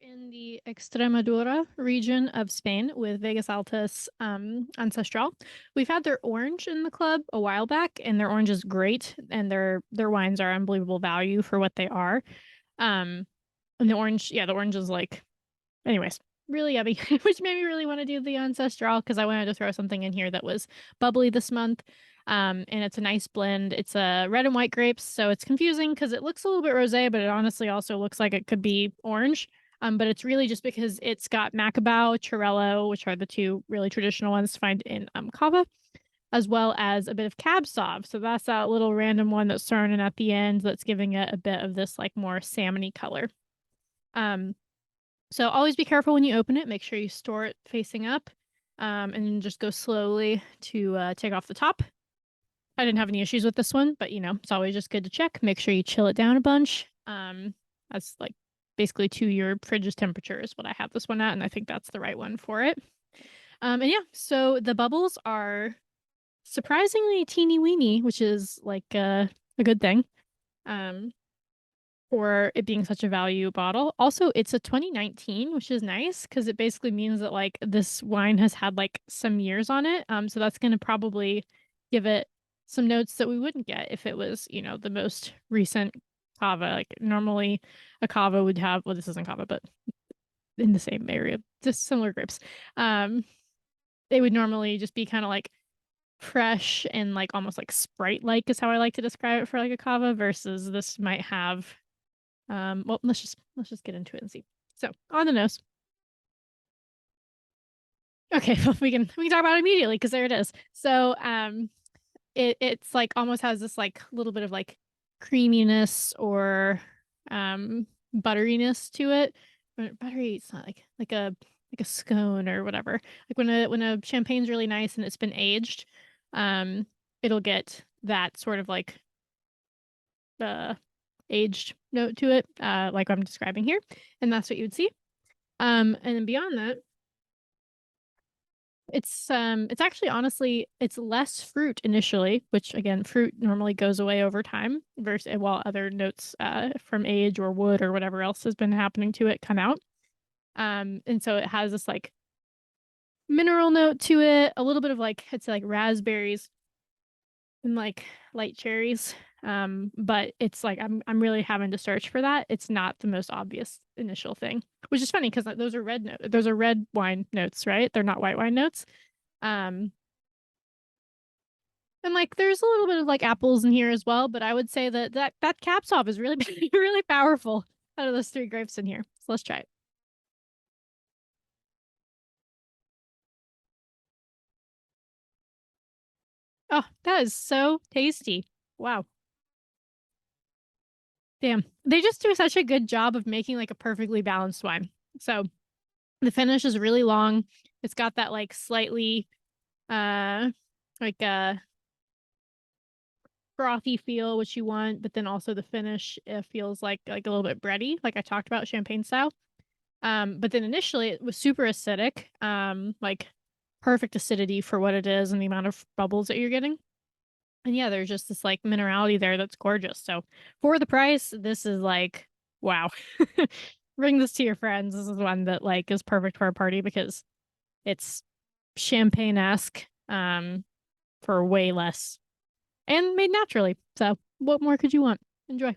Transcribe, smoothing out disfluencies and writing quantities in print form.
in the Extremadura region of Spain with Vegas Altas Ancestral. We've had their orange in the club a while back, and their orange is great, and their wines are unbelievable value for what they are. Um, and the orange is like, anyways, really yummy, which made me really want to do the Ancestral because I wanted to throw something in here that was bubbly this month. And it's a nice blend. It's a red and white grapes, so it's confusing because it looks a little bit rosé, but it honestly also looks like it could be orange. But it's really just because it's got Macabeo, Xare-lo, which are the two really traditional ones to find in Cava, as well as a bit of Cab Sauv. So that's that little random one that's thrown in at the end that's giving it a bit of this like more salmony color. So always be careful when you open it. Make sure you store it facing up, and just go slowly to take off the top. I didn't have any issues with this one, but it's always just good to check. Make sure you chill it down a bunch. That's like basically to your fridge's temperature is what I have this one at, and I think that's the right one for it. And yeah, so the bubbles are surprisingly teeny weeny, which is like a good thing. For it being such a value bottle. Also, it's a 2019, which is nice because it basically means that like this wine has had like some years on it. So that's going to probably give it some notes that we wouldn't get if it was, the most recent cava. Like normally a cava would have, well, this isn't cava, but in the same area, just similar grapes. They would normally just be kind of like fresh and like almost like Sprite-like is how I like to describe it for like a cava versus this might have well, let's just get into it and see. So on the nose. Okay, well, we can talk about it immediately because there it is. So it's like almost has this like little bit of like creaminess or butteriness to it. But buttery, it's not like a scone or whatever. Like when a champagne's really nice and it's been aged, it'll get that sort of like aged note to it, like I'm describing here, and that's what you would see. And then beyond that, it's actually honestly it's less fruit initially, which again, fruit normally goes away over time, versus while other notes from age or wood or whatever else has been happening to it come out. And so it has this like mineral note to it, a little bit of like it's like raspberries and like light cherries. But it's like I'm really having to search for that. It's not the most obvious initial thing, which is funny because those are those are red wine notes, right? They're not white wine notes. And like there's a little bit of like apples in here as well, but I would say that Cab Sauv is really really powerful out of those three grapes in here. So let's try it. Oh, that is so tasty. Wow. Damn. They just do such a good job of making like a perfectly balanced wine. So the finish is really long. It's got that like slightly like frothy feel which you want, but then also the finish feels like a little bit bready, like I talked about champagne style. But then initially it was super acidic, like perfect acidity for what it is and the amount of bubbles that you're getting. And yeah, there's just this like minerality there that's gorgeous. So for the price, this is like, wow. Bring this to your friends. This is one that like is perfect for a party because it's champagne-esque for way less and made naturally. So what more could you want? Enjoy.